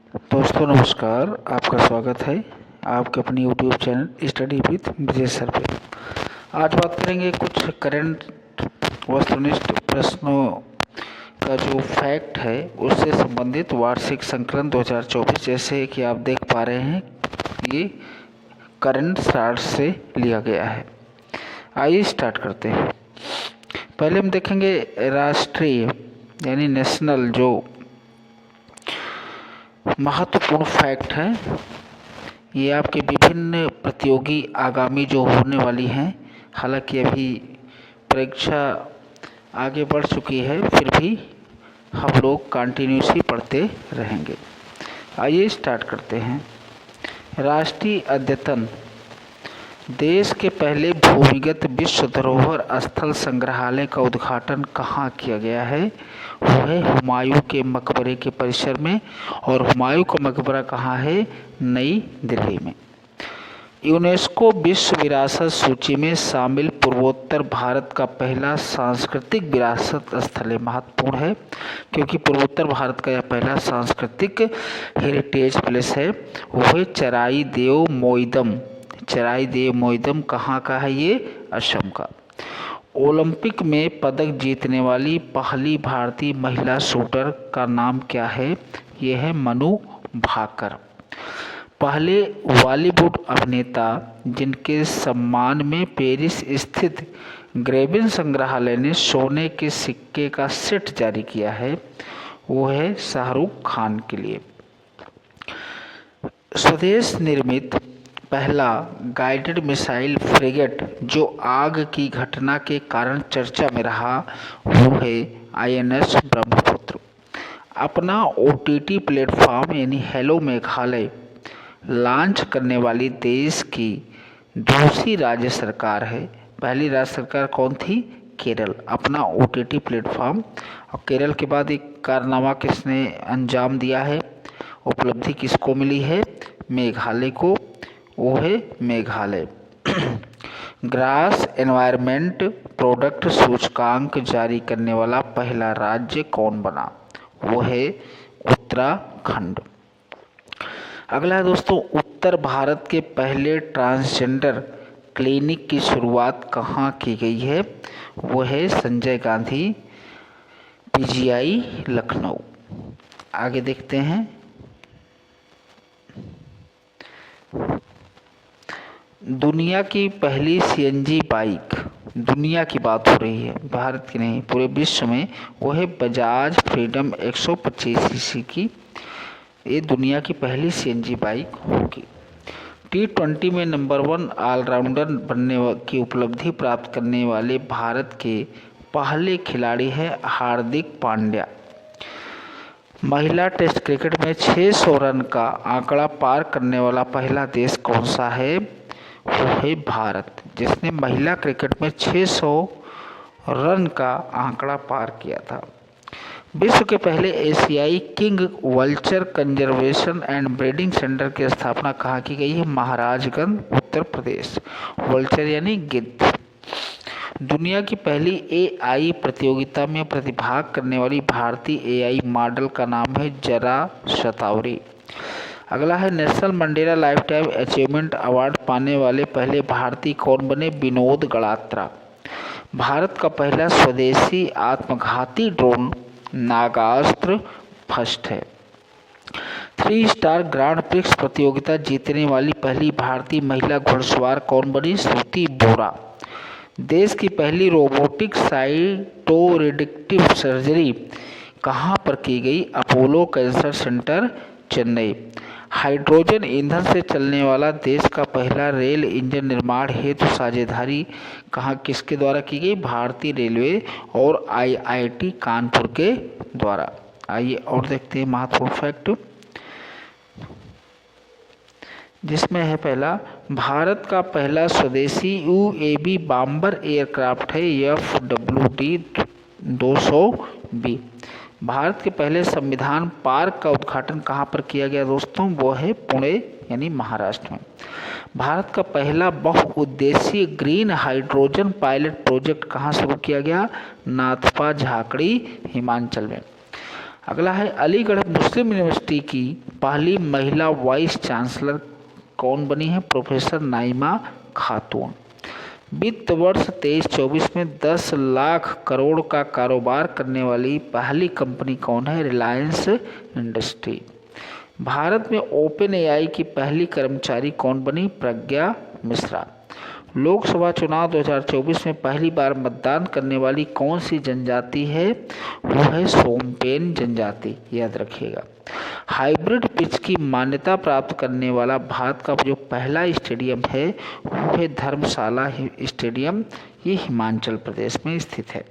दोस्तों नमस्कार, आपका स्वागत है आपके अपनी YouTube channel study with Vijay sir पे। आज बात करेंगे कुछ करंट वस्तुनिष्ठ प्रश्नों का जो फैक्ट है उससे संबंधित वार्षिक संकलन 2024। जैसे कि आप देख पा रहे हैं ये करंट चार्ट से लिया गया है। आइए स्टार्ट करते हैं। पहले हम देखेंगे राष्ट्रीय यानी नेशनल जो महत्वपूर्ण फैक्ट है। ये आपके विभिन्न प्रतियोगी आगामी जो होने वाली हैं, हालांकि अभी परीक्षा आगे बढ़ चुकी है, फिर भी हम लोग कंटिन्यूसली पढ़ते रहेंगे। आइए स्टार्ट करते हैं। राष्ट्रीय अद्यतन। देश के पहले भूमिगत विश्व धरोहर स्थल संग्रहालय का उद्घाटन कहाँ किया गया है? वो है हुमायूं के मकबरे के परिसर में। और हुमायूं का मकबरा कहाँ है? नई दिल्ली में। यूनेस्को विश्व विरासत सूची में शामिल पूर्वोत्तर भारत का पहला सांस्कृतिक विरासत स्थल है। महत्वपूर्ण है क्योंकि पूर्वोत्तर भारत का यह पहला सांस्कृतिक हेरिटेज प्लेस है। वो है चराई देव मोइदम। चराई देव मोइदम कहाँ का है? ये असम का। ओलंपिक में पदक जीतने वाली पहली भारतीय महिला शूटर का नाम क्या है? ये है मनु भाकर। पहले बॉलीवुड अभिनेता जिनके सम्मान में पेरिस स्थित ग्रेबिन संग्रहालय ने सोने के सिक्के का सेट जारी किया है, वो है शाहरुख खान के लिए। स्वदेश निर्मित पहला गाइडेड मिसाइल फ्रिगेट जो आग की घटना के कारण चर्चा में रहा, वो है INS ब्रह्मपुत्र। अपना OTT प्लेटफॉर्म यानी हेलो मेघालय लॉन्च करने वाली देश की दूसरी राज्य सरकार है। पहली राज्य सरकार कौन थी? केरल। अपना OTT प्लेटफॉर्म। और केरल के बाद एक कारनामा किसने अंजाम दिया है? उपलब्धि किसको मिली है? मेघालय को। वो है मेघालय। ग्रास एनवायरनमेंट प्रोडक्ट सूचकांक जारी करने वाला पहला राज्य कौन बना? वो है उत्तराखंड। अगला है दोस्तों, उत्तर भारत के पहले ट्रांसजेंडर क्लिनिक की शुरुआत कहाँ की गई है? वो है संजय गांधी PGI लखनऊ। आगे देखते हैं। दुनिया की पहली CNG बाइक, दुनिया की बात हो रही है, भारत की नहीं, पूरे विश्व में, वो है बजाज फ्रीडम 125cc की। ये दुनिया की पहली CNG बाइक होगी। T20 में नंबर 1 ऑलराउंडर बनने की उपलब्धि प्राप्त करने वाले भारत के पहले खिलाड़ी हैं हार्दिक पांड्या। महिला टेस्ट क्रिकेट में 600 रन का आंकड़ा पार करने वाला पहला देश कौन सा है? वो है भारत, जिसने महिला क्रिकेट में 600 रन का आंकड़ा पार किया था। विश्व के पहले एशियाई king vulture conservation and breeding centre की स्थापना कहाँ की गई है? महाराजगंज उत्तर प्रदेश। वल्चर यानी गिद्ध। दुनिया की पहली AI प्रतियोगिता में प्रतिभाग करने वाली भारतीय AI मॉडल का नाम है जरा शतावरी। अगला है national Mandela life time achievement award पाने वाले पहले भारतीय कौन बने? विनोद गल्होत्रा। भारत का पहला स्वदेशी आत्मघाती ड्रोन नागास्त्र फर्स्ट है। 3 स्टार ग्रांड प्रिक्स प्रतियोगिता जीतने वाली पहली भारतीय महिला घुड़सवार कौन बनी? श्रुति बोरा। देश की पहली रोबोटिक साइटोरेडक्टिव सर्जरी कहाँ पर की गई? Apollo cancer centre Chennai. Hydrogen ईंधन से चलने वाला देश का पहला रेल इंजन निर्माण हेतु साझेदारी कहाँ किसके द्वारा की गई? भारतीय रेलवे और IIT कानपुर के द्वारा। आइए और देखते हैं महत्वपूर्ण फैक्ट, जिसमें है पहला, भारत का पहला स्वदेशी UAV बॉम्बर एयरक्राफ्ट है FWD-200B। भारत के पहले संविधान पार्क का उद्घाटन कहाँ पर किया गया दोस्तों? वो है पुणे यानी महाराष्ट्र में। भारत का पहला बहुउद्देशीय ग्रीन हाइड्रोजन पायलट प्रोजेक्ट कहाँ शुरू किया गया? नाथपा झाकड़ी हिमाचल में। अगला है अलीगढ़ मुस्लिम यूनिवर्सिटी की पहली महिला वाइस चांसलर कौन बनी है? प्रोफेसर नाइमा खातून। वित्त वर्ष 23-24 में 10 लाख करोड़ का कारोबार करने वाली पहली कंपनी कौन है? रिलायंस इंडस्ट्री। भारत में ओपन एआई की पहली कर्मचारी कौन बनी? प्रज्ञा मिश्रा। लोकसभा चुनाव 2024 में पहली बार मतदान करने वाली कौन सी जनजाति है? वो है सोमपेन जनजाति, याद रखिएगा। हाइब्रिड पिच की मान्यता प्राप्त करने वाला भारत का जो पहला स्टेडियम है वो है धर्मशाला स्टेडियम, ये हिमाचल प्रदेश में स्थित है।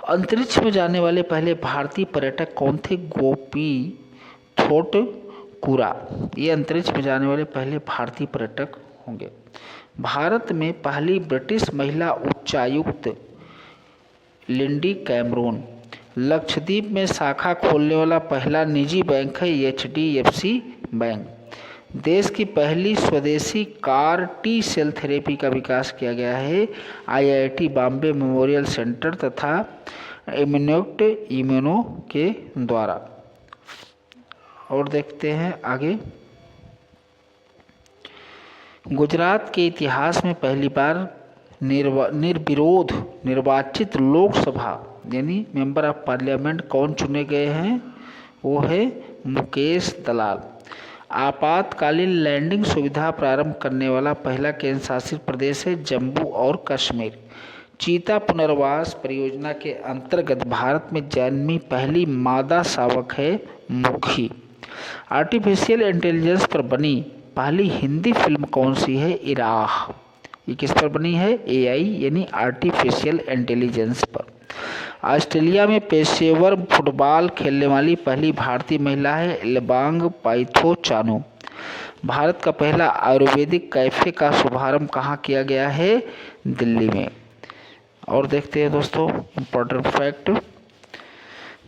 अंतरिक्ष में जाने वाले पहले भारतीय पर्यटक कौन थे? गोपी थोटकुरा, ये अंतरिक्ष में जाने वाले पहले भारतीय पर्यटक होंगे। भारत में पहली ब्रिटिश महिला उच्चायुक्त लिंडी कैमरून। लक्षद्वीप में शाखा खोलने वाला पहला निजी बैंक है HDFC बैंक। देश की पहली स्वदेशी कार टी सेल थेरेपी का विकास किया गया है IIT बॉम्बे मेमोरियल सेंटर तथा इम्यूनोक्ट इम्यूनो के द्वारा। और देखते हैं आगे। गुजरात के इतिहास में पहली बार निर्विरोध निर्वाचित लोकसभा यानी मेंबर ऑफ पार्लियामेंट कौन चुने गए हैं? वो है मुकेश दलाल। आपातकालीन लैंडिंग सुविधा प्रारंभ करने वाला पहला केंद्र शासित प्रदेश है जम्मू और कश्मीर। चीता पुनर्वास परियोजना के अंतर्गत भारत में जन्मी पहली मादा शावक है मुखी। आर्टिफिशियल इंटेलिजेंस पर बनी पहली हिंदी फिल्म कौन सी है? इराह। ये किस पर बनी है? AI यानी आर्टिफिशियल इंटेलिजेंस पर। ऑस्ट्रेलिया में पेशेवर फुटबॉल खेलने वाली पहली भारतीय महिला है इलबांग पाइथो चानू। भारत का पहला आयुर्वेदिक कैफे का शुभारंभ कहाँ किया गया है? दिल्ली में। और देखते हैं दोस्तों इम्पोर्टेंट फैक्ट।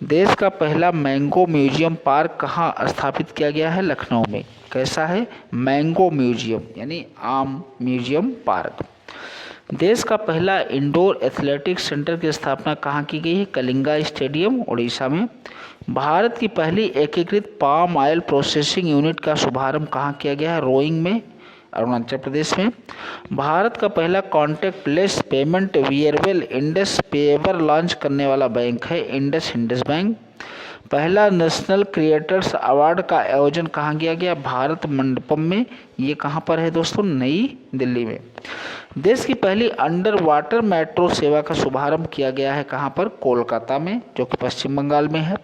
देश का पहला मैंगो म्यूजियम पार्क कहाँ स्थापित किया गया है? लखनऊ में। कैसा है? मैंगो म्यूजियम यानी आम म्यूजियम पार्क। देश का पहला इंडोर एथलेटिक्स सेंटर की स्थापना कहाँ की गई है? कलिंगा स्टेडियम उड़ीसा में। भारत की पहली एकीकृत पाम ऑयल प्रोसेसिंग यूनिट का शुभारंभ कहाँ किया गया है? रोइंग में, अरुणाचल प्रदेश में। भारत का पहला contactless payment wearable Indus PayWear launch करने वाला बैंक है इंडस बैंक। पहला नेशनल क्रिएटर्स अवार्ड का आयोजन कहाँ किया गया? भारत मंडपम में। ये कहाँ पर है दोस्तों? नई दिल्ली में। देश की पहली अंडर वाटर मेट्रो सेवा का शुभारंभ किया गया है कहाँ पर? कोलकाता में, जो कि पश्चिम बंगाल में है।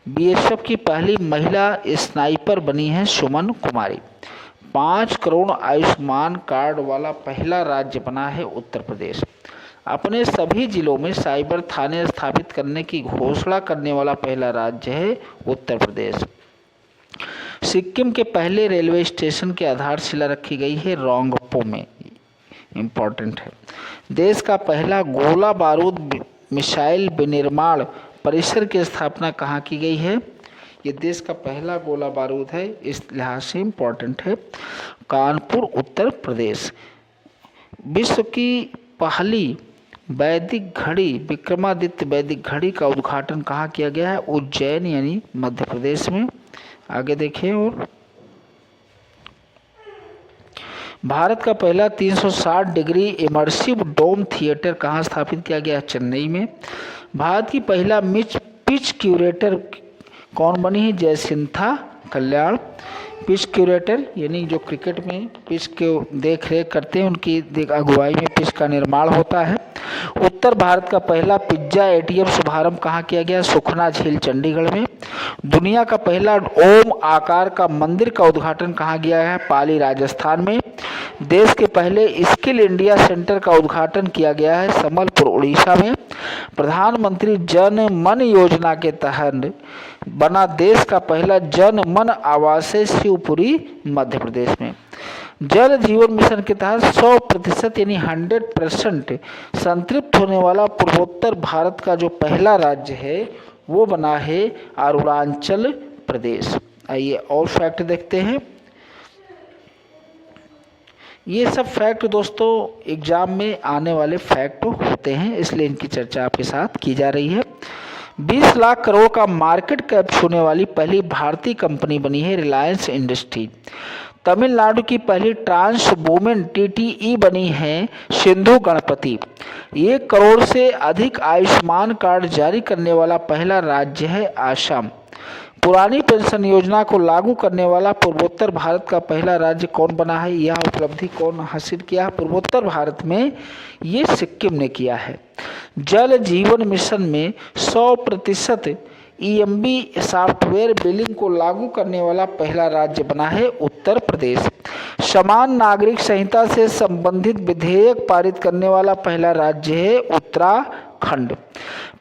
BSF की पहली महिला स्नाइपर बनी है सुमन कुमारी। 5 करोड़ आयुष्मान कार्ड वाला पहला राज्य बना है उत्तर प्रदेश। अपने सभी जिलों में साइबर थाने स्थापित करने की घोषणा करने वाला पहला राज्य है उत्तर प्रदेश। सिक्किम के पहले रेलवे स्टेशन की आधारशिला रखी गई है रोंगपो में, इम्पोर्टेंट है। देश का पहला गोला बारूद मिसाइल विनिर्माण परिसर की स्थापना कहाँ की गई है? ये देश का पहला गोला बारूद है, इस लिहाज से इम्पोर्टेंट है। कानपुर उत्तर प्रदेश। विश्व की पहली वैदिक घड़ी विक्रमादित्य वैदिक घड़ी का उद्घाटन कहाँ किया गया है? उज्जैन यानी मध्य प्रदेश में। आगे देखें। और भारत का पहला 360 डिग्री इमर्सिव डोम थिएटर कहाँ स्थापित किया गया? चेन्नई में। भारत की पहला पिच क्यूरेटर कौन बनी है? जयसिंथा कल्याण। पिच क्यूरेटर यानी जो क्रिकेट में पिच के देख रेख करते हैं, उनकी अगुवाई में पिच का निर्माण होता है। उत्तर भारत का पहला पिज्जा ATM शुभारंभ कहाँ किया गया? सुखना झील चंडीगढ़ में। दुनिया का पहला ओम आकार का मंदिर का उद्घाटन कहाँ किया है? पाली राजस्थान में। देश के पहले स्किल इंडिया सेंटर का उद्घाटन किया गया है संबलपुर उड़ीसा में। प्रधानमंत्री जन मन योजना के तहत बना देश का पहला जन मन आवास है शिवपुरी मध्य प्रदेश में। जल जीवन मिशन के तहत 100% यानी 100% संतृप्त होने वाला पूर्वोत्तर भारत का जो पहला राज्य है वो बना है अरुणाचल प्रदेश। आइए और फैक्ट देखते हैं। ये सब फैक्ट दोस्तों एग्जाम में आने वाले फैक्ट होते हैं, इसलिए इनकी चर्चा आपके साथ की जा रही है। 20 लाख करोड़ का मार्केट कैप छूने वाली पहली भारतीय कंपनी बनी है रिलायंस इंडस्ट्री। तमिलनाडु की पहली ट्रांस वुमेन टीटीई बनी है सिंधु गणपति। 1 करोड़ से अधिक आयुष्मान कार्ड जारी करने वाला पहला राज्य है आसाम। पुरानी पेंशन योजना को लागू करने वाला पूर्वोत्तर भारत का पहला राज्य कौन बना है? यह उपलब्धि कौन हासिल किया है पूर्वोत्तर भारत में? ये सिक्किम ने किया है। जल जीवन मिशन में 100% ईएमबी सॉफ्टवेयर बिलिंग को लागू करने वाला पहला राज्य बना है उत्तर प्रदेश। समान नागरिक संहिता से संबंधित विधेयक पारित करने वाला पहला राज्य है उत्तराखंड।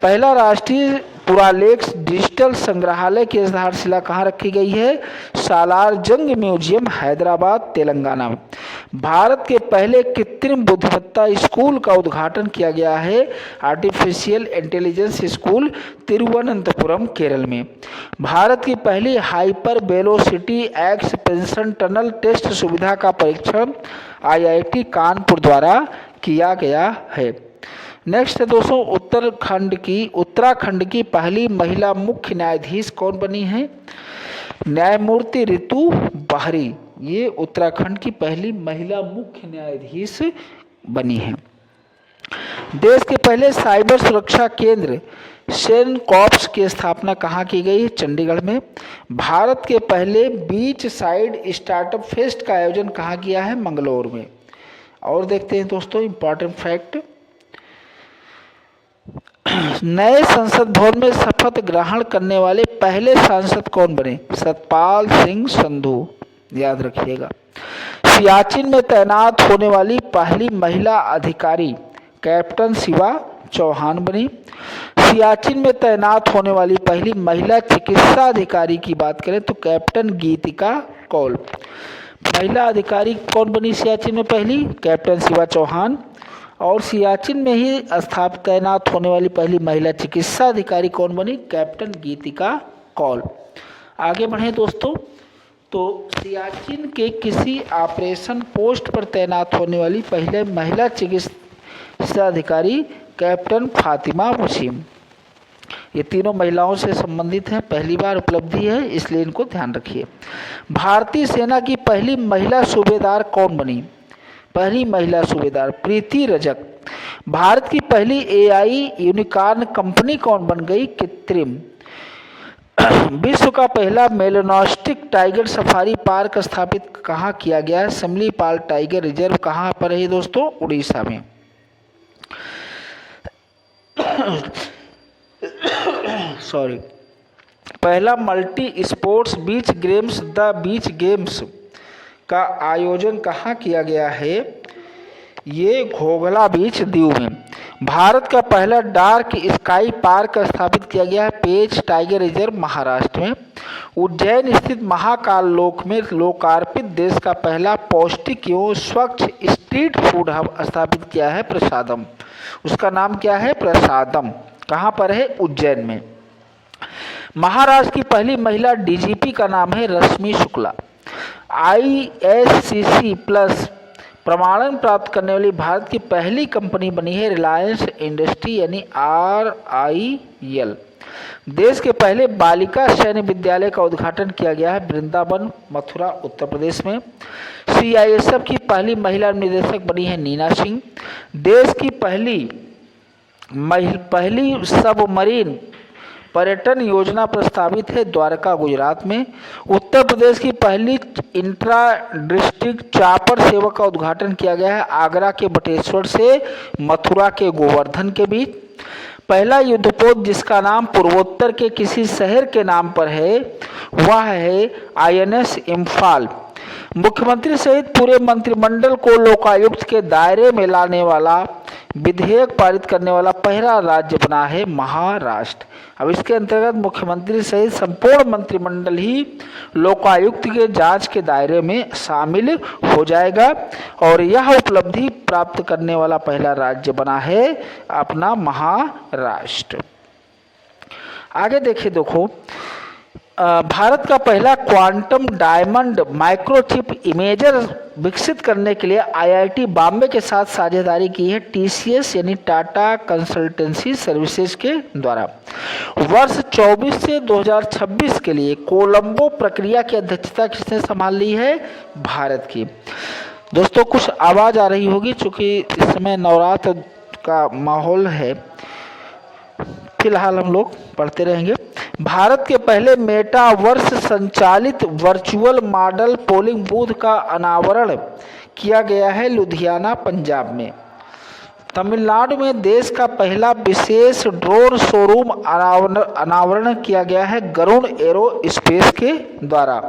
पहला राष्ट्रीय पुरालेख डिजिटल संग्रहालय की आधारशिला कहाँ रखी गई है? सालार जंग म्यूजियम, हैदराबाद, तेलंगाना में। भारत के पहले कृत्रिम बुद्धिमत्ता स्कूल का उद्घाटन किया गया है artificial intelligence school, Thiruvananthapuram, Kerala में। भारत की पहली hyper velocity expansion tunnel test सुविधा का परीक्षण आईआईटी कानपुर द्वारा किया गया है। नेक्स्ट है दोस्तों, उत्तराखंड की पहली महिला मुख्य न्यायाधीश कौन बनी है? न्यायमूर्ति रितु बाहरी। ये उत्तराखंड की पहली महिला मुख्य न्यायाधीश बनी है। देश के पहले साइबर सुरक्षा केंद्र सेनकॉप्स की स्थापना कहाँ की गई? चंडीगढ़ में। भारत के पहले बीच साइड स्टार्टअप फेस्ट का आयोजन कहाँ किया है? मंगलौर में। और देखते हैं दोस्तों इंपॉर्टेंट फैक्ट। नए संसद भवन में शपथ ग्रहण करने वाले पहले सांसद कौन बने? सतपाल सिंह संधू, याद रखिएगा। सियाचिन में तैनात होने वाली पहली महिला अधिकारी कैप्टन शिवा चौहान बनी। सियाचिन में तैनात होने वाली पहली महिला चिकित्सा अधिकारी की बात करें तो कैप्टन गीतिका कौल। महिला अधिकारी कौन बनी सियाचिन में पहली? कैप्टन शिवा चौहान। और सियाचिन में ही स्थापित तैनात होने वाली पहली महिला चिकित्सा अधिकारी कौन बनी? कैप्टन गीतिका कौल। आगे बढ़े दोस्तों, तो सियाचिन के किसी ऑपरेशन पोस्ट पर तैनात होने वाली पहले महिला चिकित्सा अधिकारी कैप्टन फातिमा वसीम। ये तीनों महिलाओं से संबंधित हैं, पहली बार उपलब्धि है इसलिए इनको ध्यान रखिए। भारतीय सेना की पहली महिला सूबेदार कौन बनी? पहली महिला सूबेदार प्रीति रजक। भारत की पहली एआई यूनिकॉर्न कंपनी कौन बन गई? कृत्रिम। विश्व का पहला मेलानोस्टिक टाइगर सफारी पार्क स्थापित कहाँ किया गया है? सिमलीपाल टाइगर रिजर्व कहाँ पर है दोस्तों? उड़ीसा में। सॉरी, पहला multi sports beach games the beach games का आयोजन कहाँ किया गया है? ये घोघला बीच दीव में। भारत का पहला डार्क स्काई पार्क स्थापित किया गया है पेच टाइगर रिजर्व, महाराष्ट्र में। उज्जैन स्थित महाकाल लोक में लोकार्पित देश का पहला पौष्टिक एवं स्वच्छ स्ट्रीट फूड हब स्थापित किया है प्रसादम। उसका नाम क्या है? प्रसादम। कहाँ पर है? उज्जैन में। महाराष्ट्र की पहली महिला डीजीपी का नाम है रश्मि शुक्ला। ISCC प्लस प्रमाणन प्राप्त करने वाली भारत की पहली कंपनी बनी है रिलायंस इंडस्ट्री यानी RIL। देश के पहले बालिका सैन्य विद्यालय का उद्घाटन किया गया है वृंदावन, मथुरा, उत्तर प्रदेश में। CISF की पहली महिला निदेशक बनी है नीना सिंह। देश की पहली सबमरीन पर्यटन योजना प्रस्तावित है द्वारका, गुजरात में। उत्तर प्रदेश की पहली इंट्रा डिस्ट्रिक्ट चापर सेवा का उद्घाटन किया गया है आगरा के बटेश्वर से मथुरा के गोवर्धन के बीच। पहला युद्धपोत जिसका नाम पूर्वोत्तर के किसी शहर के नाम पर है वह है INS इम्फाल। मुख्यमंत्री सहित पूरे मंत्रिमंडल को लोकायुक्त के दायरे में लाने वाला विधेयक पारित करने वाला पहला राज्य बना है महाराष्ट्र। अब इसके अंतर्गत मुख्यमंत्री सहित संपूर्ण मंत्रिमंडल ही लोकायुक्त के जांच के दायरे में शामिल हो जाएगा और यह उपलब्धि प्राप्त करने वाला पहला राज्य बना है अपना महाराष्ट्र। आगे देखो भारत का पहला क्वांटम डायमंड माइक्रोचिप इमेजर विकसित करने के लिए आईआईटी बॉम्बे के साथ साझेदारी की है टीसीएस यानी टाटा कंसल्टेंसी सर्विसेज के द्वारा। वर्ष 24 से 2026 के लिए कोलंबो प्रक्रिया की अध्यक्षता किसने संभाल ली है? भारत की। दोस्तों कुछ आवाज़ आ रही होगी क्योंकि इस समय नवरात्र का माहौल है, फिलहाल हम लोग पढ़ते रहेंगे। भारत के पहले मेटावर्स संचालित वर्चुअल मॉडल पोलिंग बूथ का अनावरण किया गया है लुधियाना, पंजाब में। तमिलनाडु में देश का पहला विशेष ड्रोन शोरूम अनावरण किया गया है गरुड़ एरो स्पेस के द्वारा।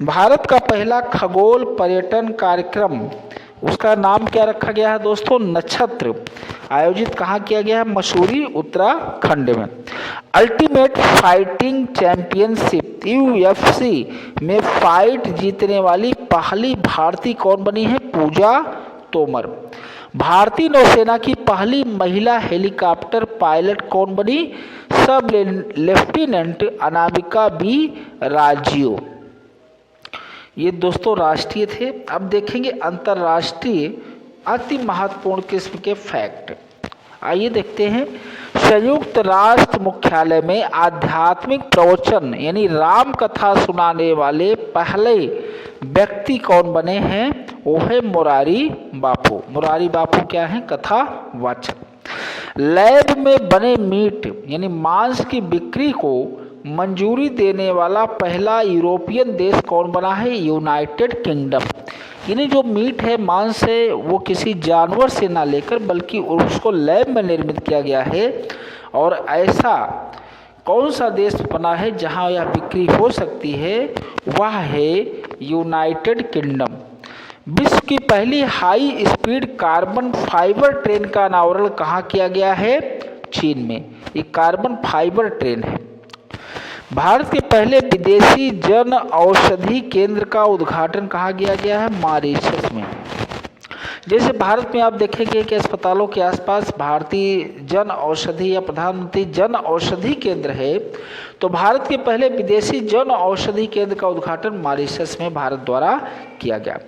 भारत का पहला खगोल पर्यटन कार्यक्रम, उसका नाम क्या रखा गया है दोस्तों? नक्षत्र। आयोजित कहाँ किया गया है? मसूरी, उत्तराखंड में। अल्टीमेट फाइटिंग चैंपियनशिप यूएफसी में फाइट जीतने वाली पहली भारतीय कौन बनी है? पूजा तोमर। भारतीय नौसेना की पहली महिला हेलीकॉप्टर पायलट कौन बनी? सब लेफ्टिनेंट अनामिका बी राजीव। ये दोस्तों राष्ट्रीय थे। अब देखेंगे अंतर्राष्ट्रीय अति महत्वपूर्ण किस्म के फैक्ट। आइए देखते हैं। संयुक्त राष्ट्र मुख्यालय में आध्यात्मिक प्रवचन यानी राम कथा सुनाने वाले पहले व्यक्ति कौन बने हैं? वो है मुरारी बापू। मुरारी बापू क्या है? कथावाचक। लैब में बने मीट यानी मांस की बिक्री को मंजूरी देने वाला पहला यूरोपियन देश कौन बना है? United kingdom. यानी जो मीट है, मांस है, वो किसी जानवर से ना लेकर बल्कि उसको लैब में निर्मित किया गया है। और ऐसा कौन सा देश बना है जहां यह बिक्री हो सकती है? वह है यूनाइटेड किंगडम। विश्व की पहली high speed carbon fibre train का अनावरण कहाँ किया गया है? चीन में। ये कार्बन फाइबर ट्रेन है। भारत के पहले विदेशी जन औषधि केंद्र का उद्घाटन कहाँ किया गया है? मॉरिशस में। जैसे भारत में आप देखेंगे कि अस्पतालों के आसपास भारतीय जन औषधि या प्रधानमंत्री जन औषधि केंद्र है, तो भारत के पहले विदेशी जन औषधि केंद्र का उद्घाटन मॉरिशस में भारत द्वारा किया गया।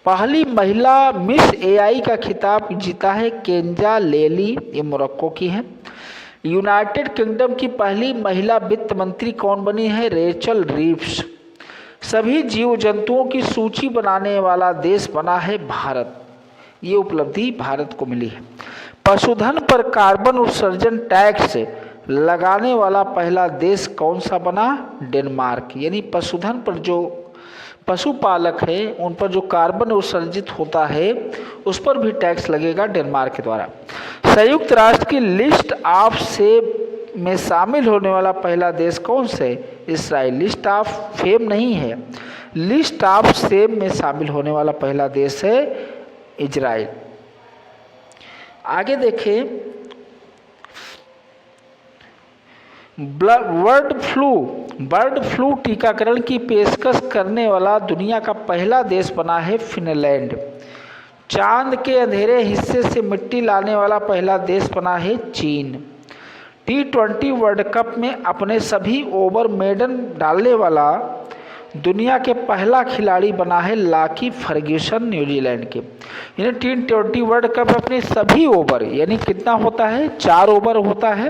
पहली महिला मिस एआई का खिताब जीता है केंजा लेली, ये मोरक्को की है। यूनाइटेड किंगडम की पहली महिला वित्त मंत्री कौन बनी है? Rachel Reeves. सभी जीव जंतुओं की सूची बनाने वाला देश बना है भारत। ये उपलब्धि भारत को मिली है। पशुधन पर कार्बन उत्सर्जन टैक्स लगाने वाला पहला देश कौन सा बना? डेनमार्क। यानी पशुधन पर जो पशुपालक है उन पर जो कार्बन उत्सर्जित होता है उस पर भी टैक्स लगेगा डेनमार्क के द्वारा। संयुक्त राष्ट्र की लिस्ट ऑफ सेब में शामिल होने वाला पहला देश कौन से? इसराइल। लिस्ट ऑफ फेम नहीं है, लिस्ट ऑफ सेब में शामिल होने वाला पहला देश है इजराइल। आगे देखें। बर्ड फ्लू टीकाकरण की पेशकश करने वाला दुनिया का पहला देश बना है फिनलैंड। चांद के अंधेरे हिस्से से मिट्टी लाने वाला पहला देश बना है चीन। T20 वर्ल्ड कप में अपने सभी ओवर मेडन डालने वाला दुनिया के पहला खिलाड़ी बना है लाकी फर्ग्यूसन, न्यूजीलैंड के। यानी T20 वर्ल्ड कप अपने सभी ओवर, यानी कितना होता है? 4 ओवर होता है,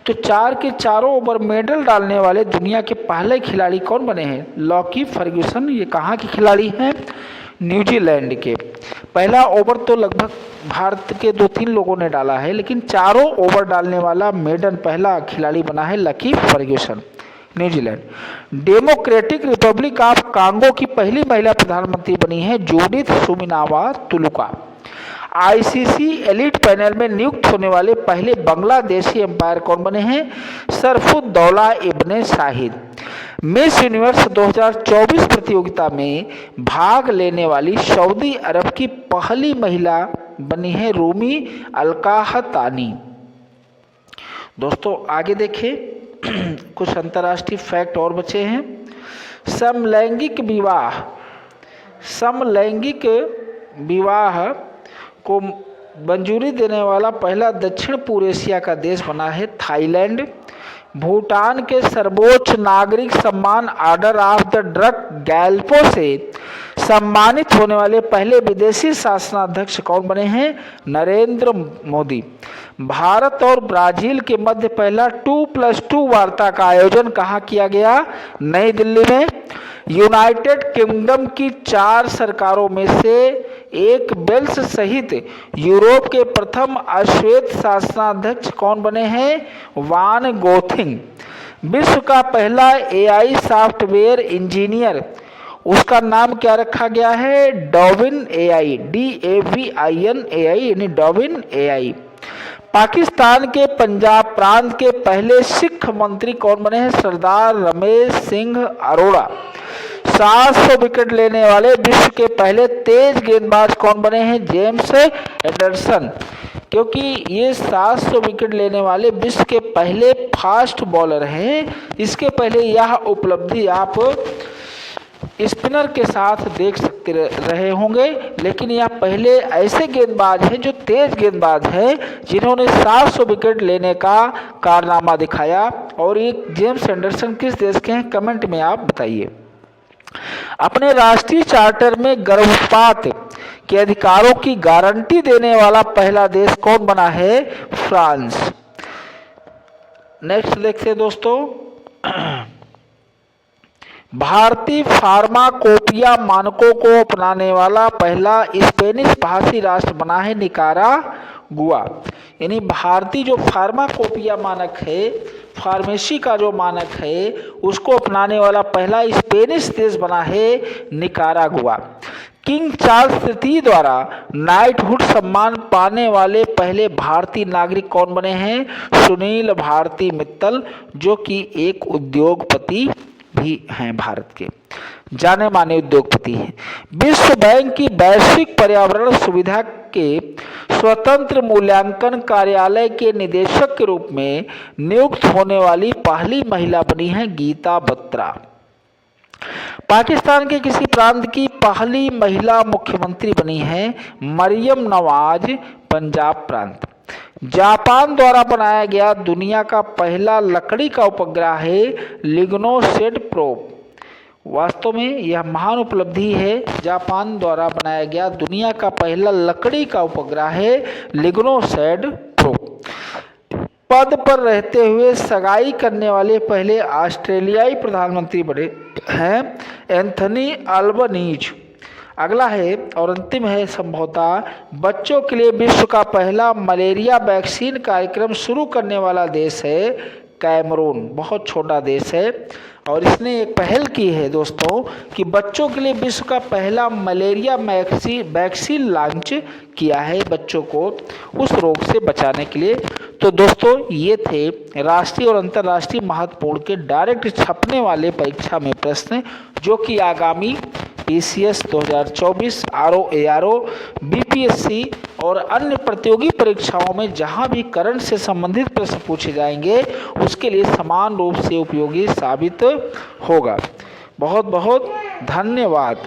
तो 4 के चारों ओवर मेडल डालने वाले दुनिया के पहले खिलाड़ी कौन बने हैं? Lockie Ferguson. ये कहाँ के खिलाड़ी हैं? न्यूजीलैंड के। पहला ओवर तो लगभग भारत के 2-3 लोगों ने डाला है, लेकिन चारों ओवर डालने वाला मेडन पहला खिलाड़ी बना है Lockie Ferguson, New Zealand. Democratic Republic of Congo की पहली महिला प्रधानमंत्री बनी है Judith Suminwa Tuluka. ICC elite panel में नियुक्त होने वाले पहले बांग्लादेशी एम्पायर कौन बने हैं? सरफुद्दौला इब्ने शाहिद। मिस यूनिवर्स 2024 प्रतियोगिता में भाग लेने वाली सऊदी अरब की पहली महिला बनी है रूमी अलकाहतानी। दोस्तों आगे देखें, कुछ अंतर्राष्ट्रीय फैक्ट और बचे हैं। समलैंगिक विवाह को मंजूरी देने वाला पहला दक्षिण पूर्व एशिया का देश बना है थाईलैंड। भूटान के सर्वोच्च नागरिक सम्मान order of the drug Gyalpo से सम्मानित होने वाले पहले विदेशी शासनाध्यक्ष कौन बने हैं? नरेंद्र मोदी। भारत और ब्राजील के मध्य पहला 2+2 वार्ता का आयोजन कहाँ किया गया? नई दिल्ली में। यूनाइटेड किंगडम की 4 सरकारों में से एक वेल्स सहित यूरोप के प्रथम अश्वेत शासनाध्यक्ष कौन बने हैं? वान गोथिंग। विश्व का पहला एआई सॉफ्टवेयर इंजीनियर, उसका नाम क्या रखा गया है? डार्विन एआई, DAVIN AI यानी डार्विन एआई। पाकिस्तान के पंजाब प्रांत के पहले सिख मंत्री कौन बने हैं? सरदार रमेश सिंह अरोड़ा। 700 विकेट लेने वाले विश्व के पहले तेज गेंदबाज कौन बने हैं? James Anderson. क्योंकि ये 700 विकेट लेने वाले विश्व के पहले फास्ट बॉलर हैं। इसके पहले यह उपलब्धि आप स्पिनर के साथ देख सकते रहे होंगे, लेकिन यह पहले ऐसे गेंदबाज हैं जो तेज गेंदबाज हैं जिन्होंने 700 विकेट लेने का कारनामा दिखाया। और ये जेम्स एंडरसन किस देश के हैं? कमेंट में आप बताइए। अपने राष्ट्रीय चार्टर में गर्भपात के अधिकारों की गारंटी देने वाला पहला देश कौन बना है? फ्रांस। नेक्स्ट देखते हैं दोस्तों, भारतीय फार्माकोपिया मानकों को अपनाने वाला पहला स्पेनिश भाषी राष्ट्र बना है निकारागुआ। यानी भारतीय जो फार्माकोपिया मानक है, फार्मेसी का जो मानक है, उसको अपनाने वाला पहला स्पेनिश देश बना है निकारागुआ। किंग चार्ल्स तृतीय द्वारा नाइटहुड सम्मान पाने वाले पहले भारतीय नागरिक कौन बने हैं? सुनील भारती मित्तल, जो कि एक उद्योगपति भी हैं, भारत के जाने माने उद्योगपति हैं। विश्व बैंक की वैश्विक पर्यावरण सुविधा के स्वतंत्र मूल्यांकन कार्यालय के निदेशक के रूप में नियुक्त होने वाली पहली महिला बनी है गीता बत्रा। पाकिस्तान के किसी प्रांत की पहली महिला मुख्यमंत्री बनी है मरियम नवाज, पंजाब प्रांत। जापान द्वारा बनाया गया दुनिया का पहला लकड़ी का उपग्रह है लिग्नोसेड प्रोब। वास्तव में यह महान उपलब्धि है। जापान द्वारा बनाया गया दुनिया का पहला लकड़ी का उपग्रह है लिग्नोसेड प्रोब। पद पर रहते हुए सगाई करने वाले पहले ऑस्ट्रेलियाई प्रधानमंत्री बने हैं एंथनी अल्बनीज। अगला है और अंतिम है संभवतः बच्चों के लिए विश्व का पहला मलेरिया वैक्सीन कार्यक्रम शुरू करने वाला देश है कैमरून। बहुत छोटा देश है और इसने एक पहल की है दोस्तों कि बच्चों के लिए विश्व का पहला मलेरिया वैक्सीन लॉन्च किया है बच्चों को उस रोग से बचाने के लिए। तो दोस्तों ये थे राष्ट्रीय और अंतर्राष्ट्रीय महत्वपूर्ण के डायरेक्ट छपने वाले परीक्षा में प्रश्न, जो कि आगामी PCS 2024, RO, BPSC और अन्य प्रतियोगी परीक्षाओं में जहां भी करंट से संबंधित प्रश्न पूछे जाएंगे उसके लिए समान रूप से उपयोगी साबित होगा। बहुत बहुत धन्यवाद।